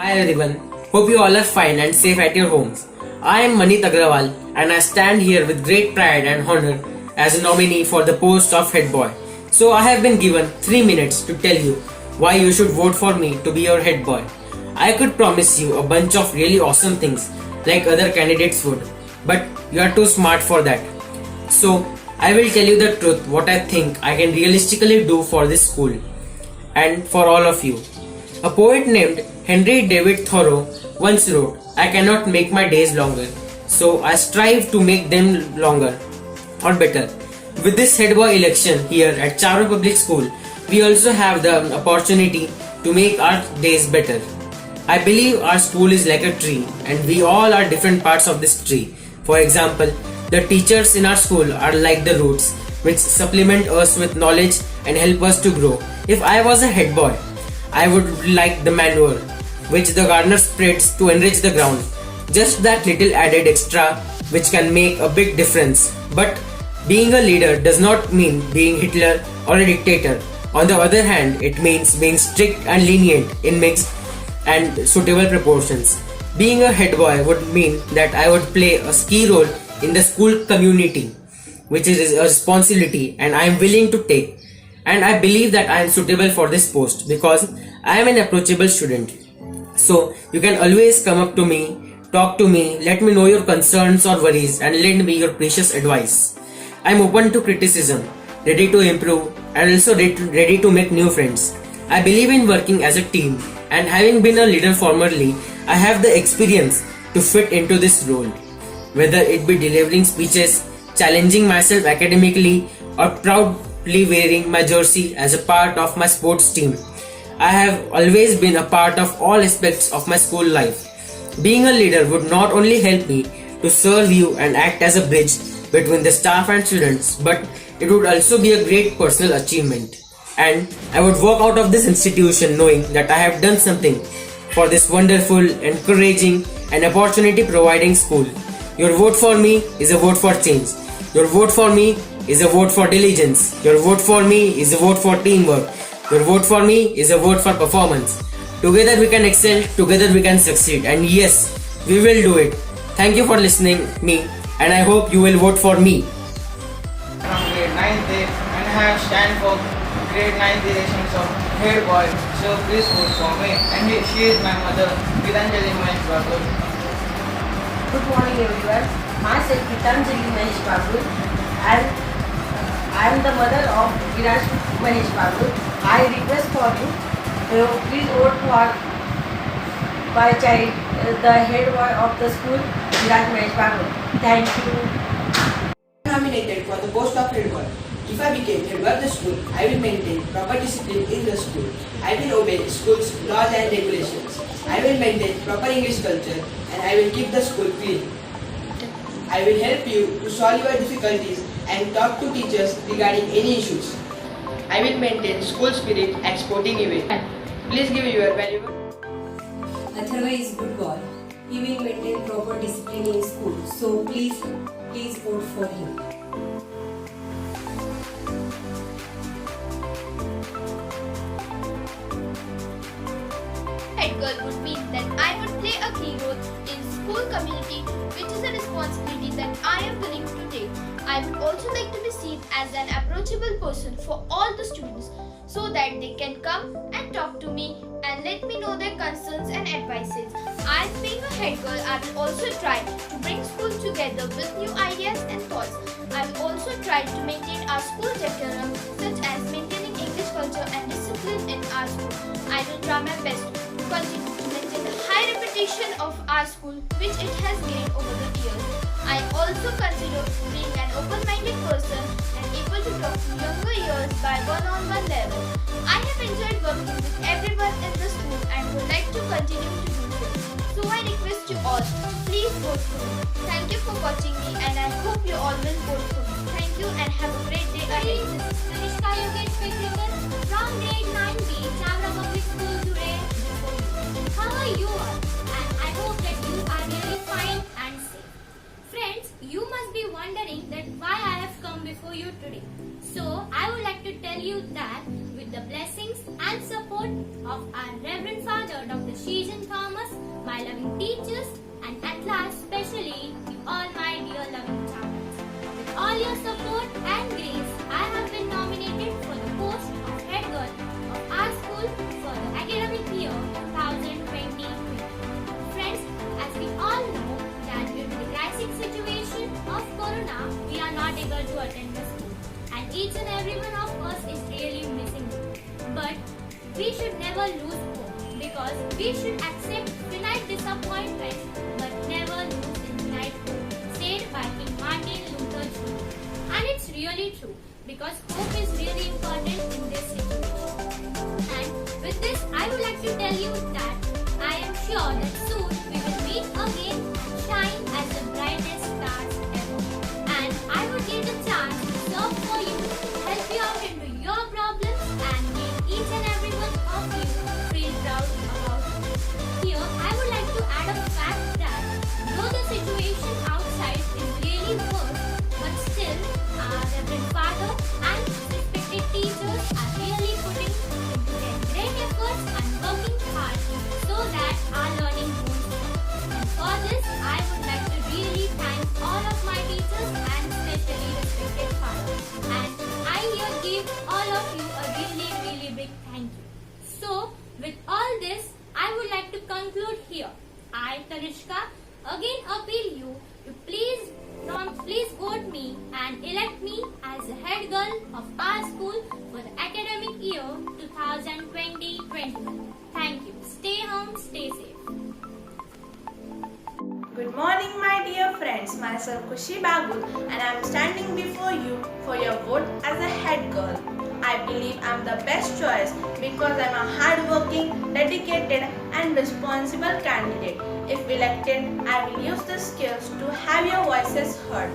Hi everyone, hope you all are fine and safe at your homes. I am Manit Agrawal and I stand here with great pride and honor as a nominee for the post of head boy. So I have been given 3 minutes to tell you why you should vote for me to be your head boy. I could promise you a bunch of really awesome things like other candidates would, but you are too smart for that. So I will tell you the truth what I think I can realistically do for this school and for all of you. A poet named Henry David Thoreau once wrote, I cannot make my days longer, so I strive to make them longer or better. With this head boy election here at Charo Public School, we also have the opportunity to make our days better. I believe our school is like a tree and we all are different parts of this tree. For example, the teachers in our school are like the roots which supplement us with knowledge and help us to grow. If I was a head boy, I would like the manure which the gardener spreads to enrich the ground. Just that little added extra which can make a big difference. But being a leader does not mean being Hitler or a dictator. On the other hand, it means being strict and lenient in mixed and suitable proportions. Being a head boy would mean that I would play a key role in the school community, which is a responsibility and I am willing to take. And I believe that I am suitable for this post because I am an approachable student. So you can always come up to me, talk to me, let me know your concerns or worries and lend me your precious advice. I am open to criticism, ready to improve and also ready to make new friends. I believe in working as a team and having been a leader formerly, I have the experience to fit into this role. Whether it be delivering speeches, challenging myself academically or proudly wearing my jersey as a part of my sports team. I have always been a part of all aspects of my school life. Being a leader would not only help me to serve you and act as a bridge between the staff and students, but it would also be a great personal achievement. And I would walk out of this institution knowing that I have done something for this wonderful, encouraging and opportunity providing school. Your vote for me is a vote for change. Your vote for me is a vote for diligence. Your vote for me is a vote for teamwork. Your vote for me is a vote for performance. Together we can excel, together we can succeed. And yes, we will do it. Thank you for listening me and I hope you will vote for me. From grade 9th day and I have stand for grade 9th editions of head boy. So please vote for me. And she is my mother, Gitanjali Mahesh Babu. Good morning everyone. Myself Gitanjali Mahesh Babu and I am the mother of Viraj Mahesh Babu. I request for you to please vote for my child, the head boy of the school, Viraj Mahesh Babu. Thank you. Nominated for the post of head boy. If I became head boy of the school, I will maintain proper discipline in the school. I will obey school's laws and regulations. I will maintain proper English culture and I will keep the school clean. I will help you to solve your difficulties and talk to teachers regarding any issues. I will maintain school spirit at sporting events. Please give your valuable. Atharva is good boy. He will maintain proper discipline in school. So please vote for him. Head girl would mean that I would play a key role in school community, which is a responsibility that I am willing to take. I would also like to be seen as an approachable person for all the students so that they can come and talk to me and let me know their concerns and advices. As being a head girl, I will also try to bring school together with new ideas and thoughts. I will also try to maintain our school decorum such as maintaining English culture and discipline in our school. I will try my best to continue to maintain the high reputation of our school which it has gained over the years. I also consider being an open-minded person and able to talk to younger years by one-on-one level. I have enjoyed working with everyone in the school and would like to continue to do so. So I request you all, please vote for me. Thank you for watching me and I hope you all will vote for me. Thank you and have a great day ahead. This is Kanishka Yogesh Pekrikar from grade 9B, Chavra Public School today. How are you all? And I hope that you are really fine and safe. Friends, you must be wondering that why I have come before you today. So I would like to tell you that with with the blessings and support of our Reverend Father Dr. Sheejan Thomas, my loving teachers, and at last, especially you all my dear loving children. With all your support and grace, I have been nominated for the post of head girl of our school for the academic year 2020. Friends, as we all know that due to the crisis situation of Corona, we are not able to attend the school, and each and every one of us is really missing you. But we should never lose hope, because we should accept finite disappointment but never lose infinite hope, said by King Martin Luther Jr. And it's really true, because hope is really important in this situation. And with this, I would like to tell you that I am sure that soon we will meet again and shine as the brightest stars ever. And I would get a chance to serve for you, help you out into your problems, and make each and every one of you feel proud about it. Here, I would like to add a fact that though the situation outside is really worse, but still our Reverend Father and respected teachers are really putting into their great efforts and working hard so that our learning won't stop. And for this, I would like to really thank all of my teachers and especially respected Father. And I here give all of you a really big thank you. So, with all this, I would like to conclude here. I, Kanishka, again appeal you to please vote me and elect me as the head girl of our school for the academic year 2020-21. Thank you. Stay home, stay safe. Good morning, my dear friends. Myself Kushi Bagul, and I am standing before you for your vote as a head girl. I believe I am the best choice because I am a hardworking, dedicated, and responsible candidate. If elected, I will use the skills to have your voices heard.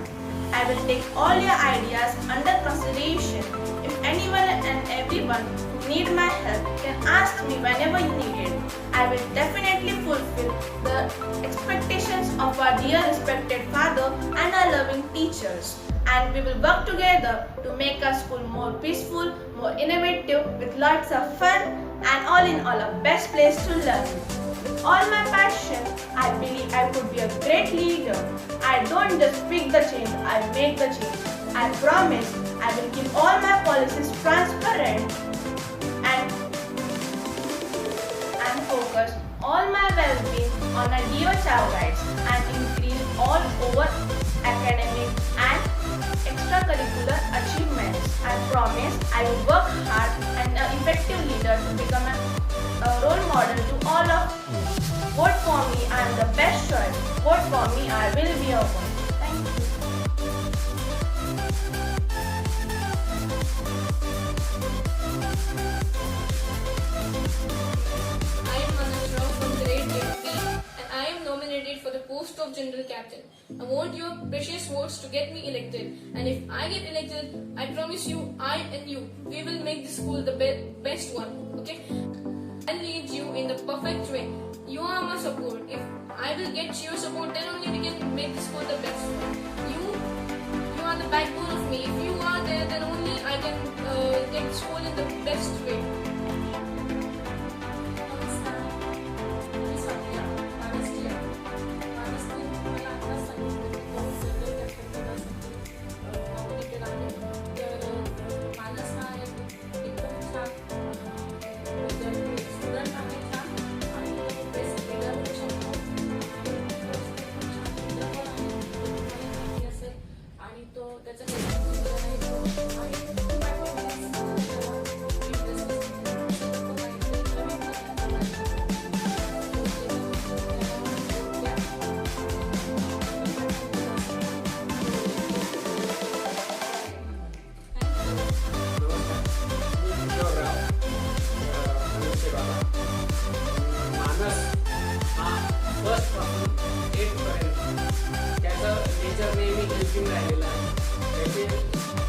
I will take all your ideas under consideration. If anyone and everyone who need my help can ask me whenever you need it. I will definitely fulfill the expectations of our dear respected father and our loving teachers. And we will work together to make our school more peaceful, more innovative, with lots of fun, and all in all a best place to learn. With all my passion, I believe I could be a great leader. I don't just pick the change, I make the change. I promise I will keep all my policies transparent and focus all my well-being on our dear child rights and increase all over academic and extracurricular achievements. I promise I will work hard and an effective leader to become a role model to all of you. Vote for me, I am the best choice. Vote for me, I will be your one. Thank you. I am Manas Rao from grade 8B and I am nominated for the post of General Captain. I want your precious votes to get me elected, and if I get elected, I promise you, I and you, we will make this school the best one, okay? I'll lead you in the perfect way. You are my support. If I will get your support, then only we can make this school the best one. You are the backbone of me. If you are there, then only I can take the school in the best way.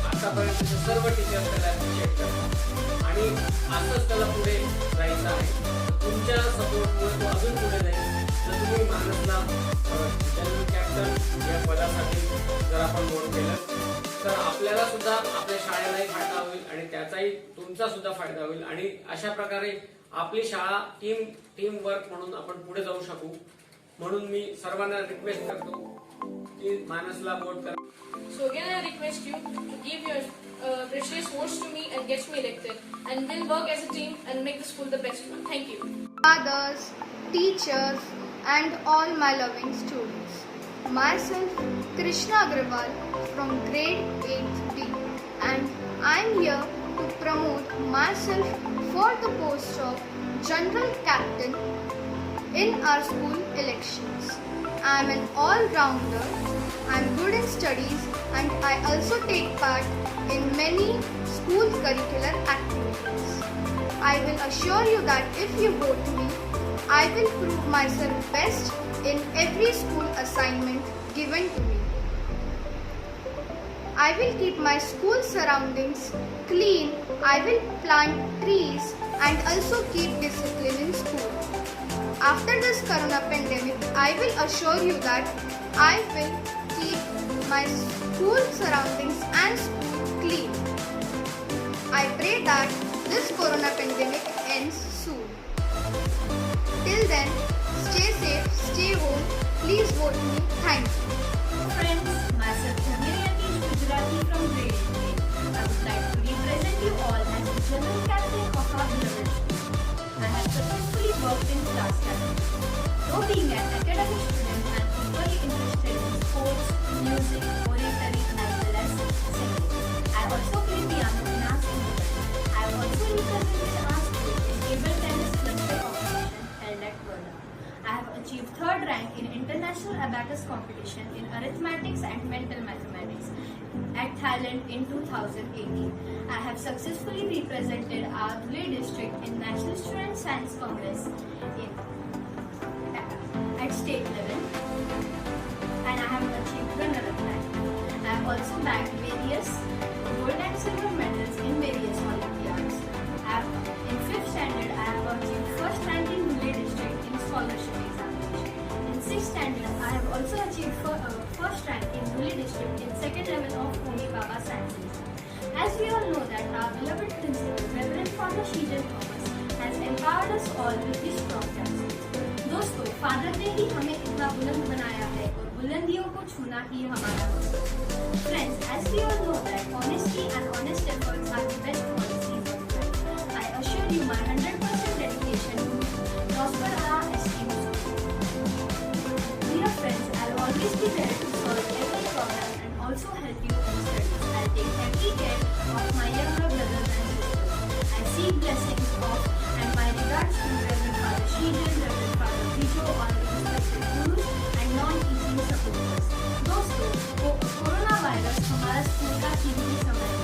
आतापर्यंत सर्व teachers त्याला appreciate करतात आणि असंच त्याला पुढे जायचं आहे. तुमच्या सपोर्टमुळे तो अजून पुढे जाईल. तर तुम्ही मानसला जनरल कॅप्टन या पदासाठी जर आपण वोट केलं तर आपल्याला सुद्धा आपल्या शाळेलाही फायदा होईल आणि त्याचाही तुमचा सुद्धा फायदा होईल आणि अशा प्रकारे आपली शाळा टीम वर्क म्हणून आपण पुढे जाऊ शकू. म्हणून मी सर्वांना रिक्वेस्ट करतो की मानसला वोट करा. So again I request you to give your precious votes to me and get me elected and we'll work as a team and make the school the best one. Thank you. Fathers, teachers, and all my loving students. Myself, Krishna Agrawal from grade 8th B, and I am here to promote myself for the post of General Captain in our school elections. I am an all-rounder. I am good in studies and I also take part in many school curricular activities. I will assure you that if you vote me, I will prove myself best in every school assignment given to me. I will keep my school surroundings clean. I will plant trees and also keep discipline in school. After this corona pandemic, I will assure you that I will keep my school surroundings and school clean. I pray that this corona pandemic ends soon. Till then, stay safe, stay home. Please vote me. Thank you. Friends, myself Dhamiri Atish Gujarati from grade 8. I would like to represent you all as the General Captain of our beloved school. I have successfully worked in class captain. Though being an academic student, I am equally interested in sports, music, oratory, as well as singing. I also play piano in our school. I have also represented our school in table tennis cluster competition held at Varna. I have achieved 3rd rank in International Abacus competition in arithmetics and mental mathematics at Thailand in 2018. I have successfully represented our Dhule district in National Student Science Congress at state level and I have achieved runner-up rank. I have also bagged various gold and silver medals in various Olympiads. In 5th standard, I have achieved 1st rank in Dhule district in scholarship examination. In 6th standard, I have also achieved 1st rank in Dhule district in 2nd level of Homi Baba Science Exam. As we all know that our beloved principal, Reverend Father Sheejan Thomas, has empowered us all with his strong counsels. दोस्तों, father ने ही हमें इतना बुलंद बनाया है और बुलंदियों को छूना ही हमारा है। Friends, as we all know that honesty and honest efforts are the best policies of life. I assure you my 100% dedication to prosper our esteemed school. Dear friends, I'll always be there to solve every problem and also help you in studies. I'll take every care of my younger brothers and sisters. I seek blessings of and my regards to Reverend Father Sheejan, Reverend Father Bijo, all the respected gurus and non-teaching supporters. दोस्तों, corona virus हमारा school का कीमती समय है।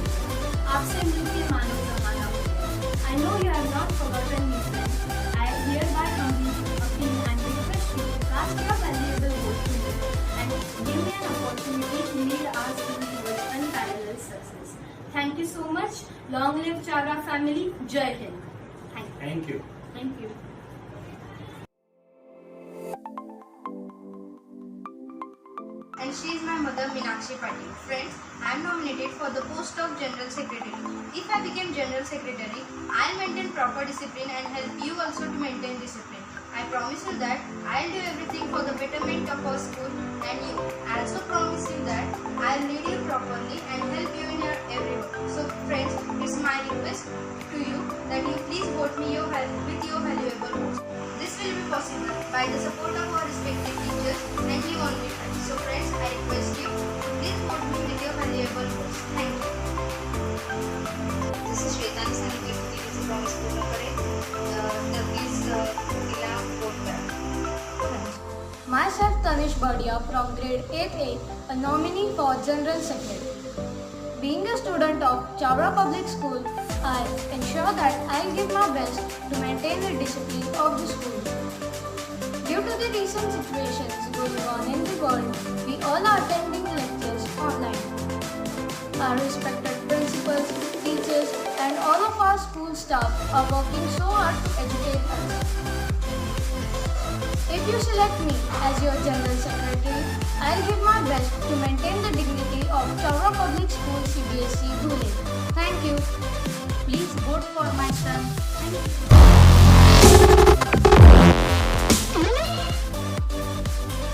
आपसे मिलके मानो जमाना हो गया। I know you have not forgotten me, friends. I hereby humbly appeal and request you to cast your valuable vote to me and give me an opportunity to lead our school towards unparalleled success. Thank you so much. Long live Chavra family. Jai Hind. Thank you. Thank you. And she is my mother, Meenakshi Patil. Friends, I am nominated for the post of General Secretary. If I become General Secretary, I will maintain proper discipline and help you also to maintain discipline. I promise you that I will do everything for the betterment of our school and you. I also promise you that I will lead you properly and help you in your every work. So friends, it's my request to you that you please vote me with your valuable votes. This will be possible by the support of our respected teachers and you only friends. So friends, I request you to please vote me with your valuable votes. Thank you. This is Shwetani Sanikeet तिचे promise पूर्ण करेल तर please तिला vote करा. Myself Tanish Bhadia from grade 8A, a nominee for General Secretary. Being a student of Chavra Public School, I ensure that I give my best to maintain the discipline of the school. Due to the recent situations going on in the world, we all are attending lectures online. Our respected principals, teachers and all of our school staff are working so hard to educate us. If you select me as your General Secretary, I'll give my best to maintain the dignity of Chavra Public School CBSE Dhule. Thank you. Please vote for my son. Thank you.